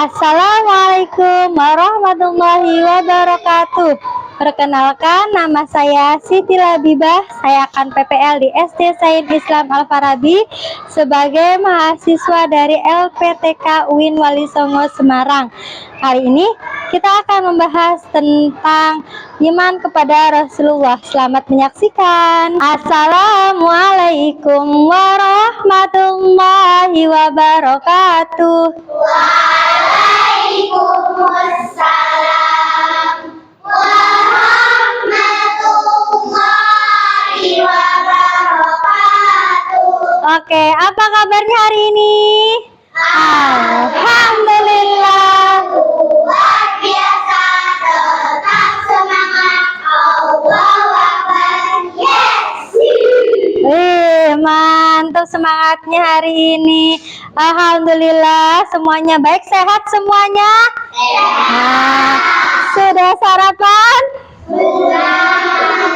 Assalamualaikum warahmatullahi wabarakatuh. Perkenalkan, nama saya Siti Labibah. Saya akan PPL di SD Said Islam Al-Farabi sebagai mahasiswa dari LPTK UIN Wali Songo Semarang. Hari ini kita akan membahas tentang iman kepada Rasulullah. Selamat menyaksikan. Assalamualaikum warahmatullahi wabarakatuh. Waalaikumsalam warahmatullahi wabarakatuh. Oke, apa kabarnya hari ini? Alhamdulillah. Luar biasa, tetap semangat. Allahu Akbar. Yes. Mantap semangatnya hari ini. Alhamdulillah, semuanya baik, sehat semuanya. Sudah sarapan?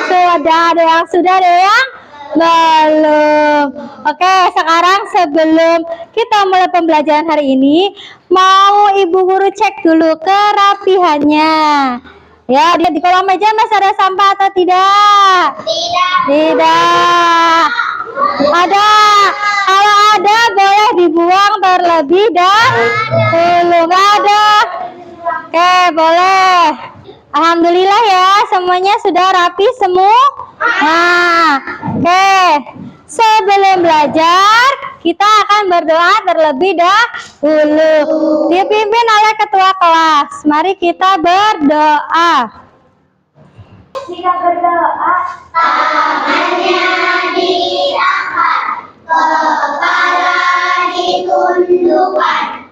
Sudah, ada yang sudah, ada yang belum. Oke, sekarang sebelum kita mulai pembelajaran hari ini, mau Ibu Guru cek dulu kerapihannya. Ya, di kolom meja masih ada sampah atau tidak? Tidak. Ada. Kalau ada boleh dibuang terlebih dahulu. Nggak ada. Oke, boleh. Alhamdulillah ya, semuanya sudah rapi semua. Nah, oke. Sebelum belajar, kita akan berdoa terlebih dahulu. Dipimpin oleh ketua kelas. Mari kita berdoa. Jika berdoa, tangannya diangkat, kepala ditundukkan.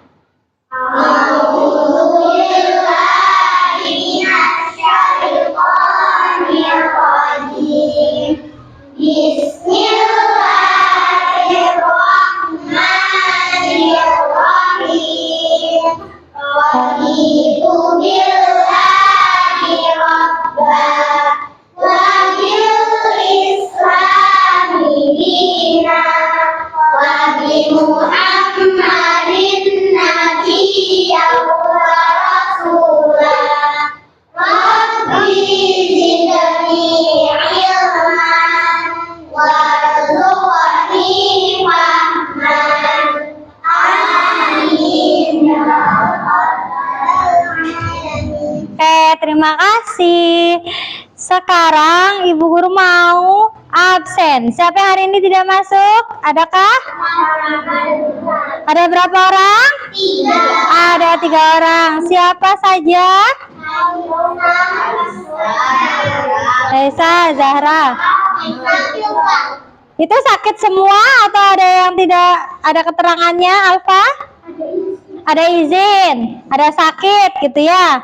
Bismillahirrahmanirrahim. Raditu billahi rabbah wa bil islami dinan wa bi Muhammadin nabiyyan wa rasulah. Rabbi zidni ilman warzuqni fahman. Amin ya rabbal alamin. Terima kasih. Sekarang Ibu Guru mau absen. Siapa yang hari ini tidak masuk? Adakah? Ada berapa orang? 3. Ada 3 orang. Siapa saja? Reza, Zahra. Itu sakit semua atau ada yang tidak ada keterangannya, Alfa? Ada izin, ada sakit gitu ya?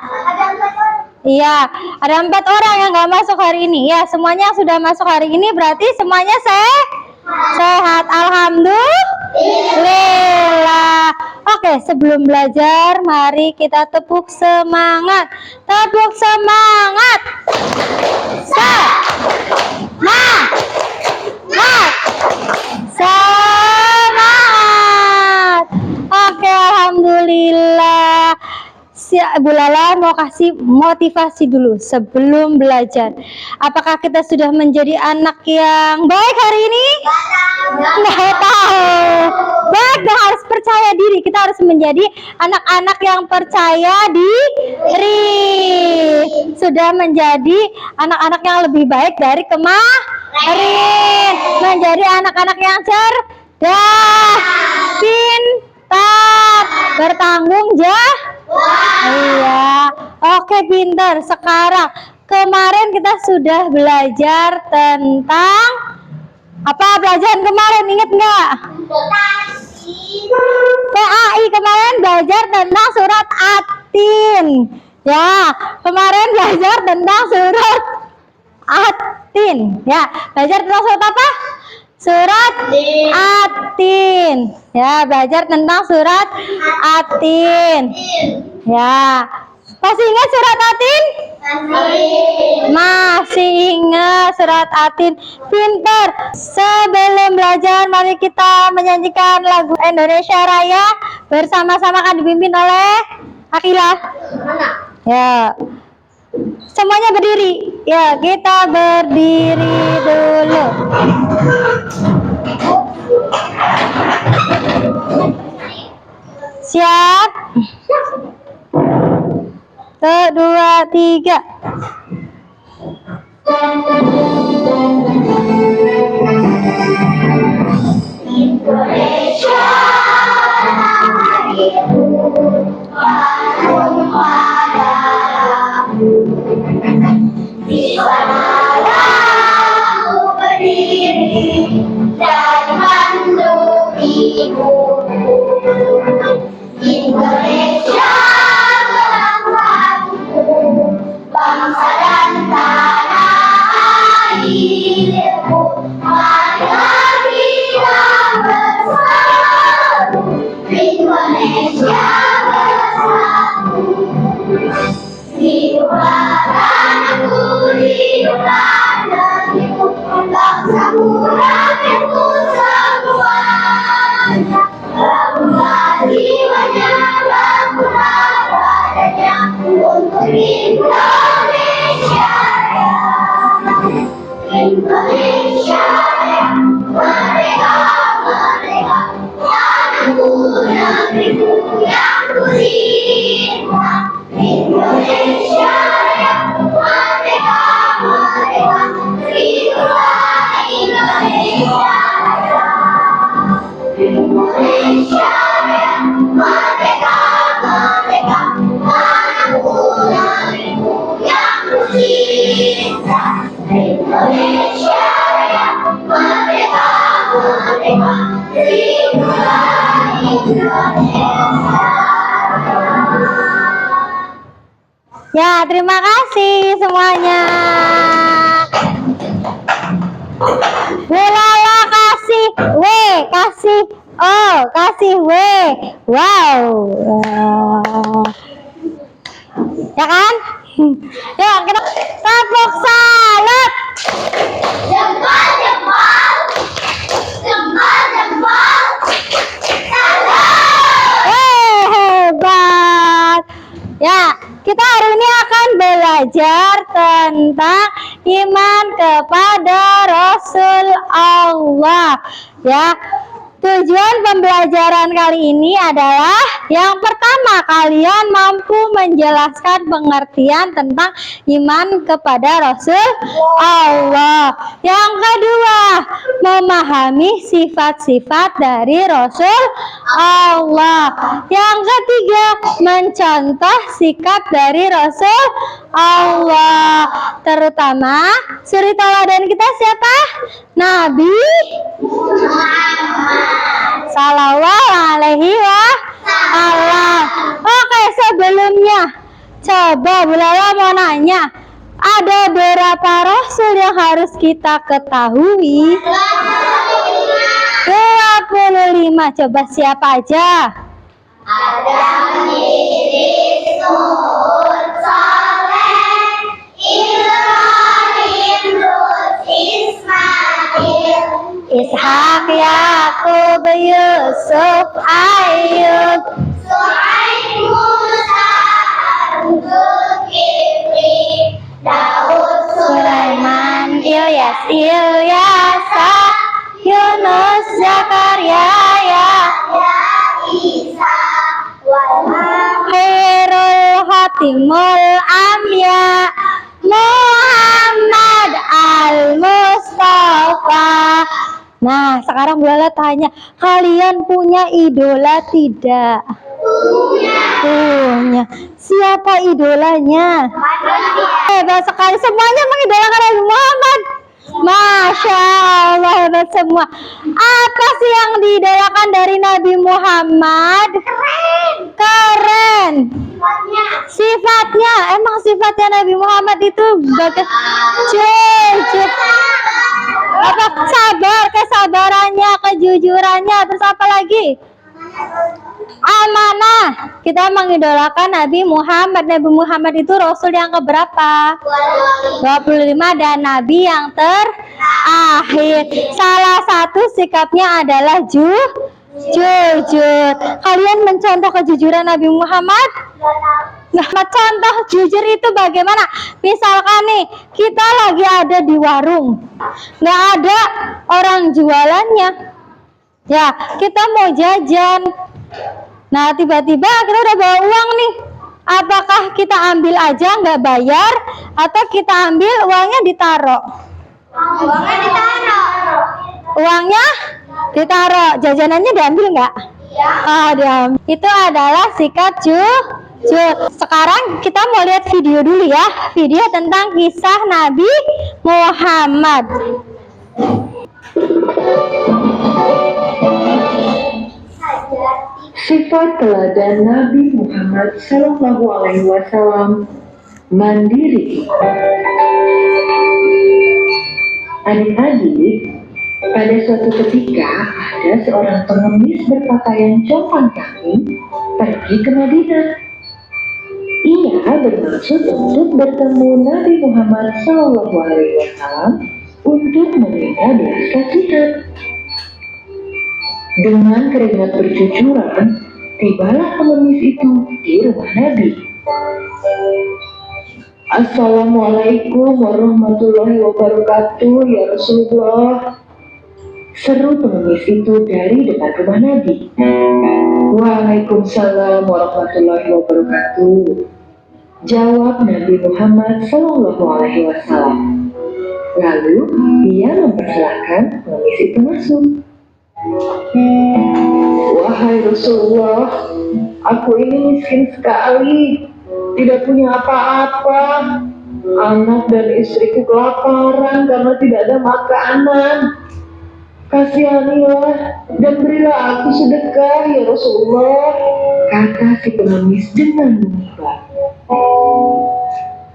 Iya, ada 4 orang yang nggak masuk hari ini. Ya, semuanya sudah masuk hari ini berarti semuanya sehat. Alhamdulillah. Oke, sebelum belajar, mari kita tepuk semangat. Tepuk semangat. Semangat. Oke, alhamdulillah. Bu Lala mau kasih motivasi dulu sebelum belajar. Apakah kita sudah menjadi anak yang baik hari ini? Nggak tahu. Baik, dan harus percaya diri. Kita harus menjadi anak-anak yang percaya diri. Sudah menjadi anak-anak yang lebih baik dari kemarin. Menjadi anak-anak yang cerdas, pintar, bertanggung jawab. Iya, oke, pintar. Sekarang, kemarin kita sudah belajar tentang apa pelajaran kemarin, ingat nggak? PAI kemarin belajar tentang surat Atin. Ya, kemarin belajar tentang surat Atin. Ya, belajar tentang surat apa? Surat Atin. Ya, belajar tentang surat Atin. Ya, Masih ingat surat Atin? Masih ingat surat Atin. Pinter. Sebelum belajar, mari kita menyanyikan lagu Indonesia Raya bersama-sama, akan dipimpin oleh Akila. Ya. Semuanya berdiri. Ya, kita berdiri dulu. Siap? 1, 2, 3. Indonesia itu harum padamu, di sanalah berdiri dan mendudukimu. Indonesia bangsaku, bangsa dan tanah airku, marilah kita bersatu, Indonesia bersatu. Hiduplah tanahku, hiduplah negeriku, bangsaku, rakyatku semuanya. Bangunlah jiwanya, bangunlah badannya untuk Indonesia Raya. Indonesia Raya, merdeka, merdeka, tanahku, negeriku yang ku cinta. Indonesia Raya, merdeka, merdeka, hiduplah Indonesia Raya. Indonesia Raya, merdeka, merdeka, tanahku, negeriku yang ku cinta. Indonesia Raya, merdeka, merdeka, hiduplah Indonesia Raya. Ya, terima kasih semuanya. Lala kasih W, kasih O, kasih W. Wow. Ya kan? Yuk, kita tepuk salut. Jempol, jempol, jempol, jempol, salam. Hebat. Ya, kita hari ini akan belajar tentang iman kepada Rasul Allah. Ya, tujuan pembelajaran kali ini adalah yang pertama, kalian mampu menjelaskan pengertian tentang iman kepada Rasul Allah. Yang kedua, memahami sifat-sifat dari Rasul Allah. Yang ketiga, mencontoh sikap dari Rasul Allah. Terutama suri tauladan kita siapa? Nabi Sallallahu alaihi wasallam. Oke, sebelumnya coba Bu Lala mau nanya, ada berapa rasul yang harus kita ketahui? 25. Coba siapa aja? Ada Idris, Nuh, Saleh, Ibrahim, Lut, Ismail, Ishak, Yakub, Yusuf, Ayub, Su'aib, Musa, Harun, Zulkifli, Daud, Sulaiman, Ilyas, Ilyasa, Yunus, Zakaria, Yahya, Isa, Khairul Hatimul Amya, Muhammad Al-Mustafa. Nah, sekarang Bu Lala tanya, kalian punya idola tidak? Punya. Siapa idolanya? Hebat sekali, semuanya mengidolakan Nabi Muhammad. Masya Allah, hebat semua. Apa sih yang diidolakan dari Nabi Muhammad? Keren. Sifatnya, emang sifatnya Nabi Muhammad itu apa? Sabar, kesabarannya, kejujurannya, terus apa lagi? amanah. Kita mengidolakan Nabi Muhammad. Nabi Muhammad itu Rasul yang keberapa? 25 dan Nabi yang terakhir. Salah satu sikapnya adalah jujur. Kalian mencontoh kejujuran Nabi Muhammad? Nah, contoh jujur itu bagaimana? Misalkan nih, kita lagi ada di warung, nggak ada orang jualannya. Ya, kita mau jajan. Nah, tiba-tiba kita udah bawa uang nih. Apakah kita ambil aja nggak bayar, atau kita ambil uangnya ditaruh? Uangnya ditaruh. Uangnya ditaruh, jajanannya diambil nggak? Diambil. Itu adalah sikap jujur. Sekarang kita mau lihat video dulu ya, video tentang kisah Nabi Muhammad. Sifat teladan Nabi Muhammad Sallallahu Alaihi Wasallam: mandiri. Adik-adik, pada suatu ketika ada seorang pengemis berpakaian compang-camping pergi ke Madinah. Ia bermaksud untuk bertemu Nabi Muhammad Sallallahu Alaihi Wasallam untuk meminta belas kasihan. Dengan keringat bercucuran, tibalah pengemis itu di rumah Nabi. Assalamualaikum warahmatullahi wabarakatuh, ya Rasulullah. Seru pengemis itu dari depan rumah Nabi. Waalaikumsalam warahmatullahi wabarakatuh, jawab Nabi Muhammad Sallallahu Alaihi Wasallam. Lalu ia mempersilahkan pengemis itu masuk. Wahai Rasulullah, aku ini miskin sekali, tidak punya apa-apa. Anak dan istriku kelaparan karena tidak ada makanan. Kasihanilah dan berilah aku sedekah, ya Rasulullah, kata si pengemis dengan mengibah.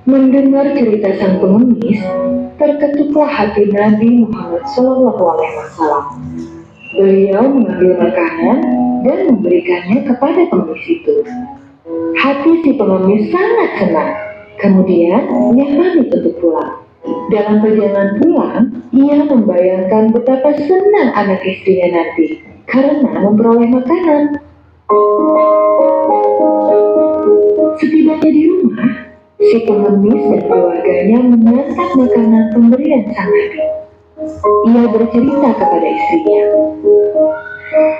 Mendengar cerita sang pengemis, terketuklah hati Nabi Muhammad Sallallahu Alaihi Wasallam. Beliau mengambil makanan dan memberikannya kepada pengemis itu. Hati si pengemis sangat senang. Kemudian ia pamit untuk pulang. Dalam perjalanan pulang, ia membayangkan betapa senang anak istrinya nanti karena memperoleh makanan. Setibanya di rumah, si pengemis dan keluarganya menyantap makanan pemberian sang Nabi. Ia bercerita kepada istrinya,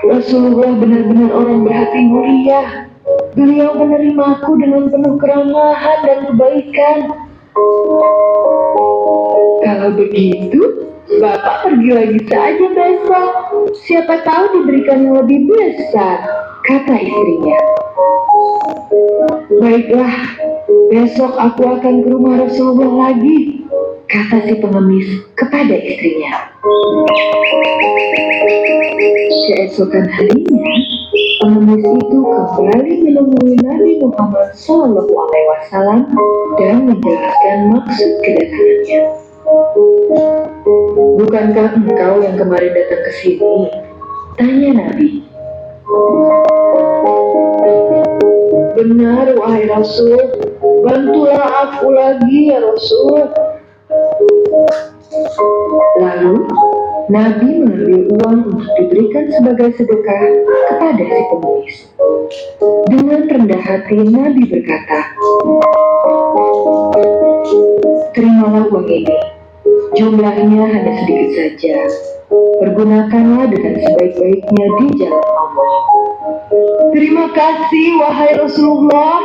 Rasulullah benar-benar orang berhati mulia. Beliau menerimaku dengan penuh keramahan dan kebaikan. Kalau begitu, Bapak pergi lagi saja besok. Siapa tahu diberikan yang lebih besar, kata istrinya. Baiklah, besok aku akan ke rumah Rasulullah lagi, kata si pengemis kepada istrinya. Keesokan harinya, pengemis itu kembali menemui Nabi Muhammad Sallallahu Alaihi Wasallam dan menjelaskan maksud kedatangannya. Bukankah engkau yang kemarin datang ke sini? Tanya Nabi. Benar, wahai Rasul. Bantulah aku lagi, ya Rasul. Lalu Nabi mengambil uang untuk diberikan sebagai sedekah kepada si pengemis. Dengan rendah hati Nabi berkata, terimalah uang ini. Jumlahnya hanya sedikit saja. Pergunakanlah dengan sebaik-baiknya di jalan Allah. Terima kasih, wahai Rasulullah,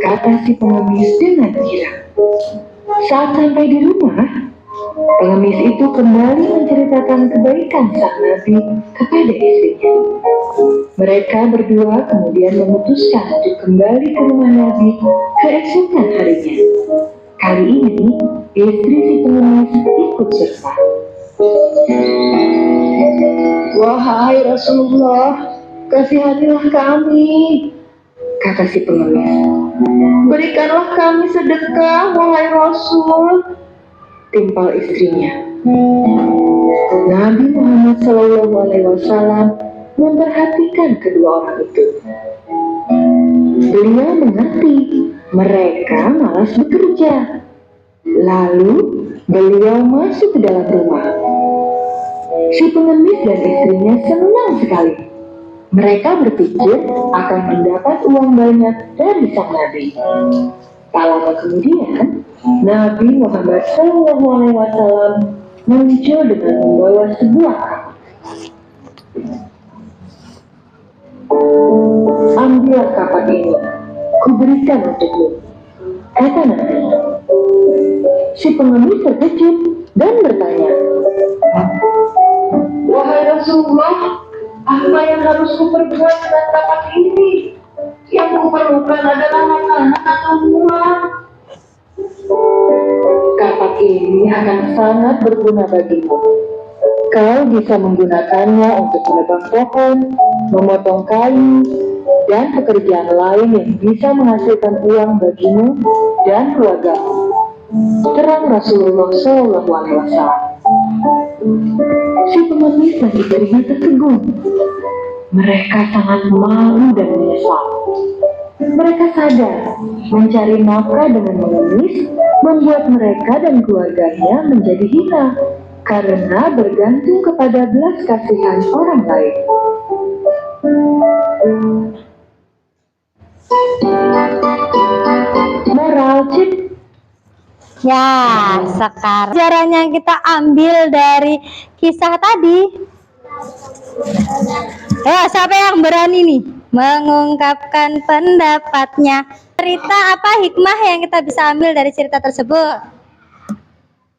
kata si pengemis dengan girang. Saat sampai di rumah, pengemis itu kembali menceritakan kebaikan sang Nabi kepada istrinya. Mereka berdua kemudian memutuskan untuk kembali ke rumah Nabi keesokan harinya. Kali ini, istri si pengemis ikut serta. Wahai Rasulullah, kasihanilah kami, kata si pengemis. Berikanlah kami sedekah, wahai Rasul, timpal istrinya. Nabi Muhammad Sallallahu Alaihi Wasallam memperhatikan kedua orang itu. Beliau mengerti mereka malas bekerja. Lalu beliau masuk ke dalam rumah. Si pengemis dan istrinya senang sekali. Mereka berpikir akan mendapat uang banyak dari sang Nabi. Tak lama kemudian, Nabi Muhammad SAW muncul dengan membawa sebuah kapak. Ambillah kapak ini, kuberikan untukmu, kata Nabi. Si pengemis terkejut dan bertanya, wahai Rasulullah, apa yang harus kuperbuat dengan kapak ini? Yang kuperlukan adalah makanan atau uang. Kapak ini akan sangat berguna bagimu. Kau bisa menggunakannya untuk menebang pohon, memotong kayu, dan pekerjaan lain yang bisa menghasilkan uang bagimu dan keluargamu. Terang Rasulullah SAW. Si pengemis dan istrinya tertegun. Mereka sangat malu dan menyesal. Mereka sadar mencari nafkah dengan mengemis membuat mereka dan keluarganya menjadi hina karena bergantung kepada belas kasihan orang lain. Moral cip. Ya, sekarang pelajaran yang kita ambil dari kisah tadi. Siapa yang berani nih mengungkapkan pendapatnya? Cerita apa hikmah yang kita bisa ambil dari cerita tersebut?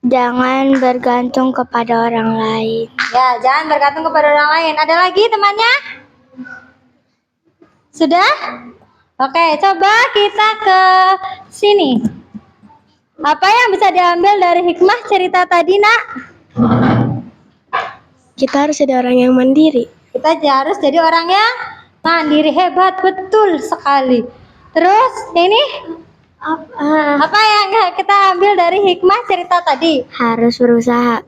Jangan bergantung kepada orang lain. Ya, jangan bergantung kepada orang lain. Ada lagi temannya? Sudah? Oke, coba kita ke sini. Apa yang bisa diambil dari hikmah cerita tadi, Nak? Kita harus jadi orang yang mandiri. Kita harus jadi orang yang mandiri. Hebat, betul sekali. Terus ini apa yang kita ambil dari hikmah cerita tadi? Harus berusaha.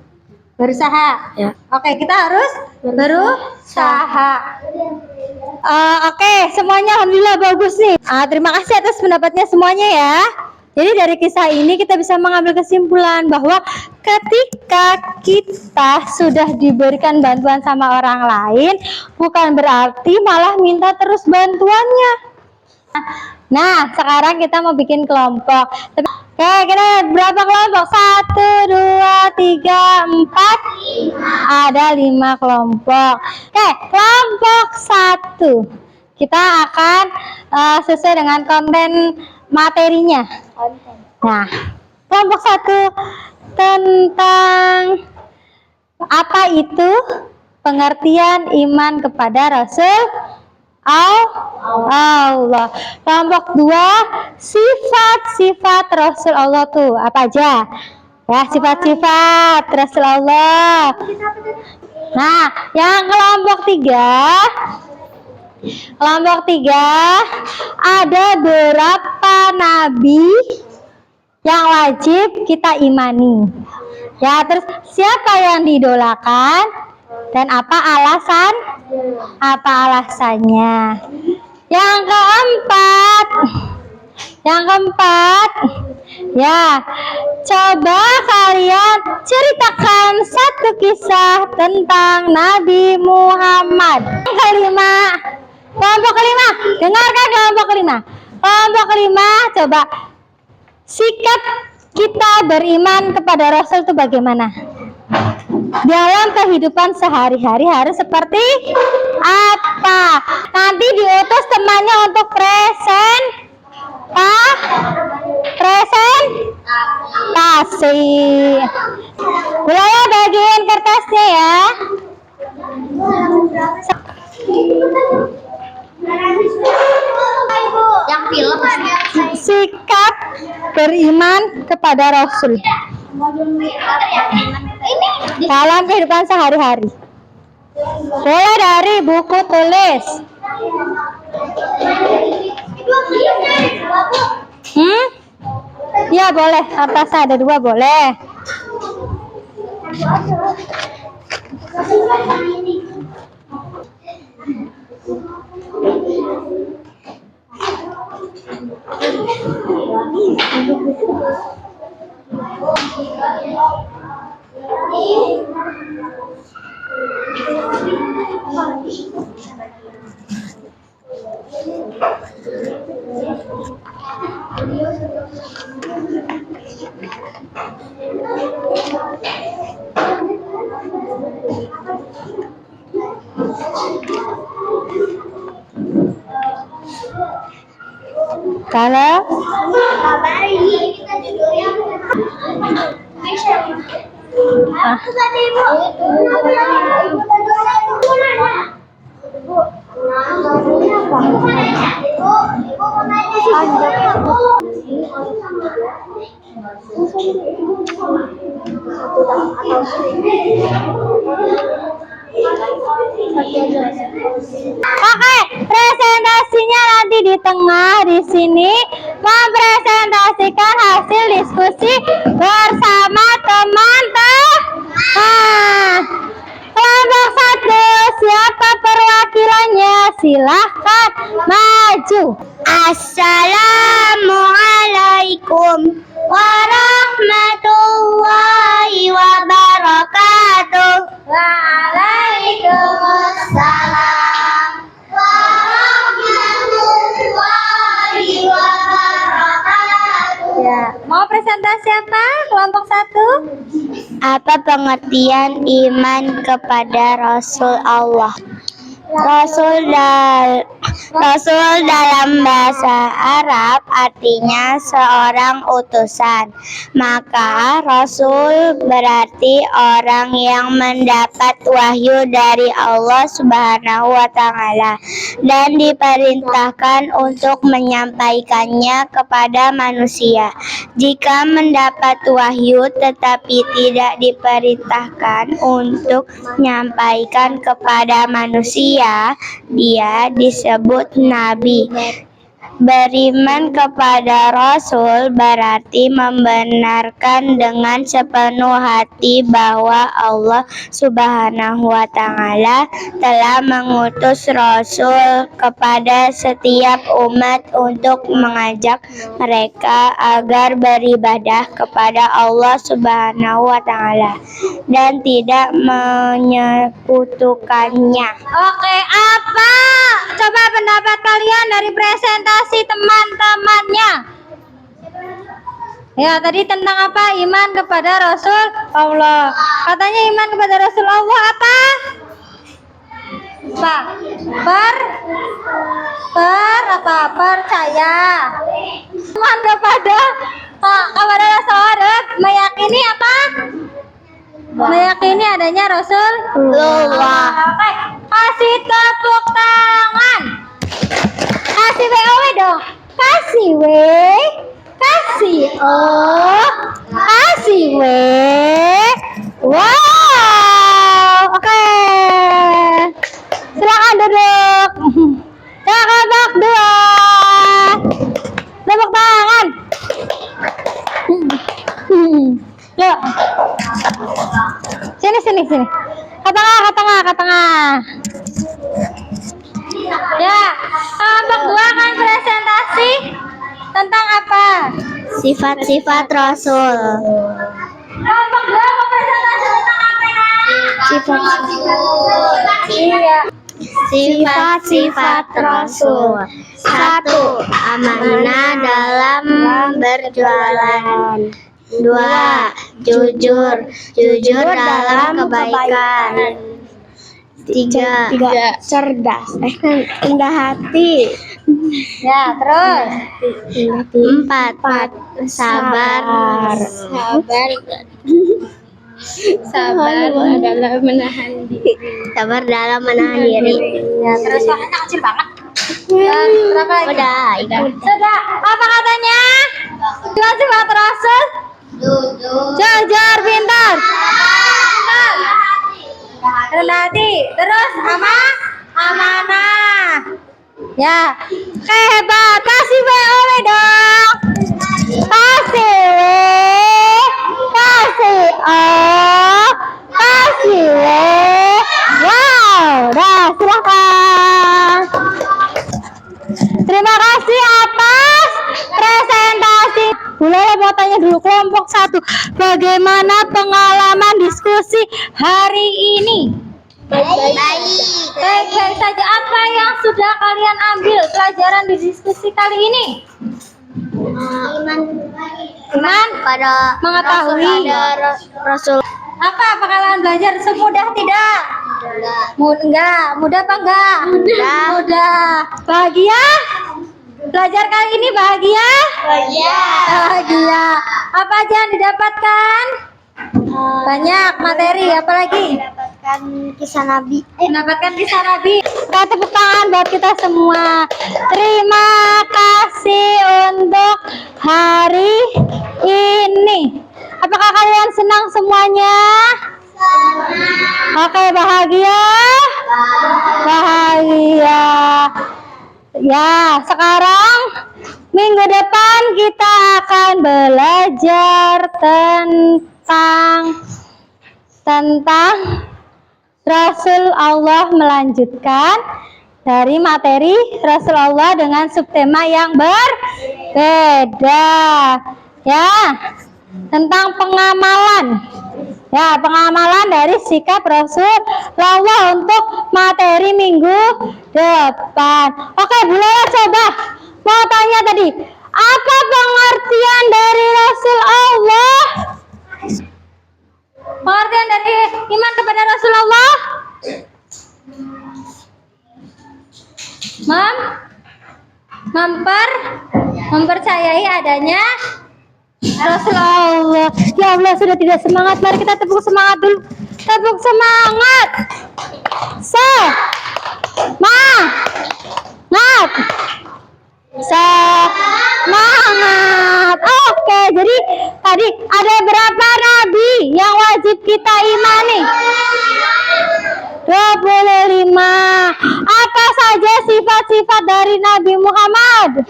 Berusaha. Ya. Oke, kita harus berusaha. Oke, semuanya alhamdulillah bagus nih. Terima kasih atas pendapatnya semuanya ya. Jadi dari kisah ini kita bisa mengambil kesimpulan bahwa ketika kita sudah diberikan bantuan sama orang lain, bukan berarti malah minta terus bantuannya. Nah, sekarang kita mau bikin kelompok. Oke, kita berapa kelompok? 1, 2, 3, 4. Ada 5 kelompok. Oke, kelompok 1. Kita akan sesuai dengan konten materinya. Nah, kelompok 1 tentang apa itu pengertian iman kepada Rasul Allah. Kelompok 2 sifat-sifat Rasul Allah tuh apa aja? Ya, sifat-sifat Rasul Allah. Nah, yang kelompok 3 ada berapa nabi yang wajib kita imani. Ya, terus siapa yang diidolakan dan apa alasannya. Yang keempat, ya, coba kalian ceritakan satu kisah tentang Nabi Muhammad. Kelompok kelima, dengarkan kelompok kelima. Kelompok kelima, coba sikap kita beriman kepada Rasul itu bagaimana? Dalam kehidupan sehari-hari harus seperti apa? Nanti diutus temannya untuk presentasi. Boleh bagiin kertasnya ya. Yang film Sikap beriman kepada Rasul dalam kehidupan sehari-hari. Boleh dari buku tulis. Ya boleh, kertasnya ada 2 boleh. Kalau oke, presentasinya nanti di tengah di sini mempresentasikan hasil diskusi bersama teman-teman. Kelompok 1, siapa perwakilannya? Silahkan maju. Assalamualaikum warahmatullahi wabarakatuh. Waalaikumsalam warahmatullahi wabarakatuh. Ya, mau presentasi apa? Kelompok 1. Apa pengertian iman kepada Rasul Allah? Rasul dalam bahasa Arab artinya seorang utusan. Maka Rasul berarti orang yang mendapat wahyu dari Allah Subhanahu wa Ta'ala dan diperintahkan untuk menyampaikannya kepada manusia. Jika mendapat wahyu tetapi tidak diperintahkan untuk menyampaikan kepada manusia, dia disebut nabi. Beriman kepada Rasul berarti membenarkan dengan sepenuh hati bahwa Allah Subhanahu wa Ta'ala telah mengutus Rasul kepada setiap umat untuk mengajak mereka agar beribadah kepada Allah Subhanahu wa Ta'ala dan tidak menyekutukannya. Oke, apa? Coba pendapat kalian dari presentasi teman-temannya. Ya, tadi tentang apa? Iman kepada Rasul Allah. Katanya iman kepada Rasul Allah apa? Percaya. Iman kepada Rasul Allah meyakini apa? Meyakini adanya Rasulullah. Oke, kasih tepuk tangan. Kasih WOW dong. Kasih W. Kasih O. Kasih W. Wow. Oke. Silakan duduk. Kelompok 2. Tepuk tangan. Yuk. Sini. Ke tengah. Ya, kelompok 2 akan presentasi tentang apa? Sifat-sifat Rasul. Kelompok 2 mau presentasi tentang apa ya? Sifat-sifat Rasul. 1. Amanah dalam berjualan. 2. Jujur dalam kebaikan. 3. Cerdas, rendah hati. Ya, terus. 4. Sabar dalam menahan diri. Ya, terus suaranya kecil banget. Dan berapa lagi? Sudah. Apa katanya? Sifat Rasul? Jujur, pintar. Rendah hati. Terus amanah. Ya. Hebat. Kasih WOW dong. Kasih W. Kasih O. Kasih W. Wow. Dah, silakan. Terima kasih atas dulu. Kelompok 1, bagaimana pengalaman diskusi hari ini? Baik saja. Apa yang sudah kalian ambil pelajaran di diskusi kali ini? Iman pada mengetahui Rasul. apa kalian belajar semudah tidak? Mudah apa enggak? Mudah. Bahagia? Belajar kali ini bahagia? Bahagia. Apa aja yang didapatkan? Banyak materi, apalagi? Mendapatkan kisah Nabi. Mendapatkan kisah Nabi. Kita tepuk tangan buat kita semua. Terima kasih untuk hari ini. Apakah kalian senang semuanya? Oke, bahagia? Bahagia. Ya, sekarang minggu depan kita akan belajar tentang Rasul Allah, melanjutkan dari materi Rasul Allah dengan subtema yang berbeda, ya, tentang pengamalan, ya, pengamalan dari sikap Rasulullah untuk materi minggu depan. Oke, Bu Lola, coba mau tanya tadi, apa pengertian dari Rasul Allah? Pengertian dari iman kepada Rasulullah? Mempercayai adanya Rasulullah. Ya Allah, sudah tidak semangat. Mari kita tepuk semangat dulu. Tepuk semangat. Semangat. Oke, jadi tadi ada berapa nabi yang wajib kita imani? 25. Apa saja sifat-sifat dari Nabi Muhammad?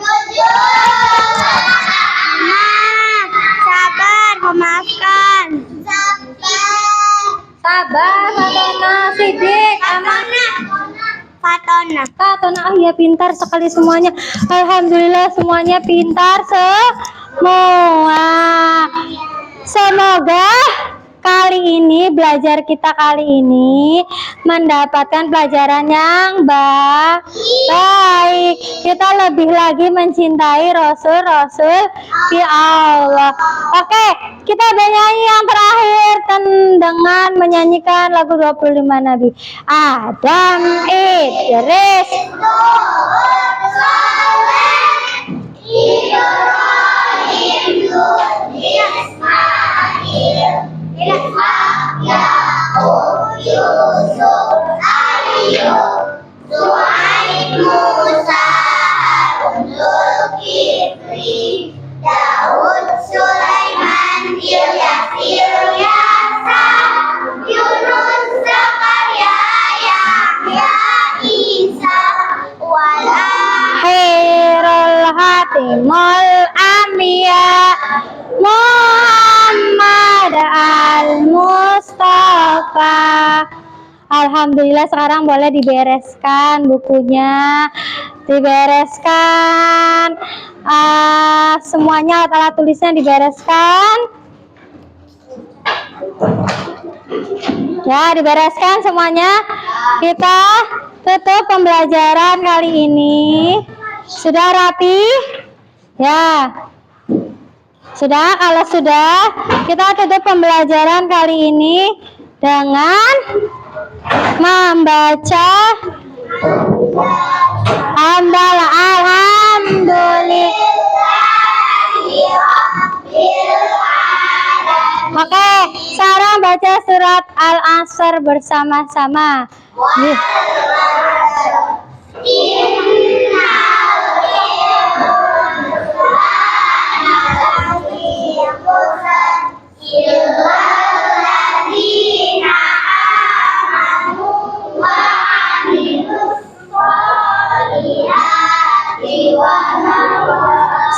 Sabar, memaafkan. Sabar, sidik, amanah. Fatona. Oh iya, pintar sekali semuanya. Alhamdulillah, semuanya pintar semua. Semoga kali ini, belajar kita kali ini mendapatkan pelajaran yang baik. Kita lebih lagi mencintai Rasul-Rasul di Allah. Oke, kita bernyanyi yang terakhir dengan menyanyikan lagu 25 Nabi. Adam, Idris, Daud, Sulaiman, Ilyas, Yunus, Zakaria, Yahya, Isa, Khairul Hatimul Anbiya, Muhammad al-Mustafa. Alhamdulillah, sekarang boleh dibereskan bukunya, dibereskan semuanya, alat tulisnya dibereskan, ya, dibereskan semuanya. Kita tutup pembelajaran kali ini. Sudah rapi? Ya, sudah. Kalau sudah, kita tutup pembelajaran kali ini dengan membaca hamdalah. Alhamdulillah. Oke, sekarang baca surat Al-Asr bersama-sama.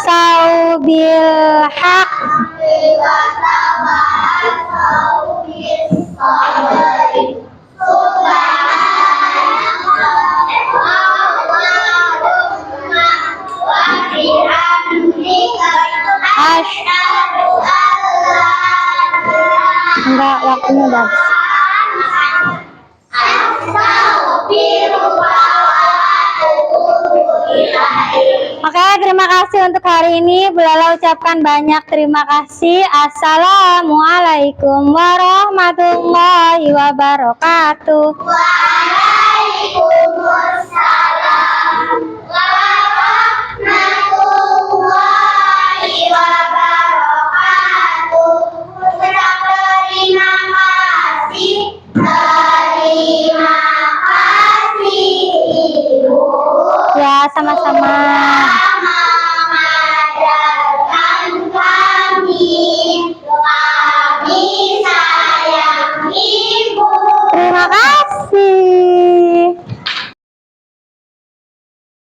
Saubil haq. sudah. Oke, terima kasih untuk hari ini. Bu Lala ucapkan banyak terima kasih. Assalamualaikum warahmatullahi wabarakatuh. Waalaikumsalam warahmatullahi wabarakatuh. Ucap terima kasih. Terima kasih, Ibu. Ya, sama-sama.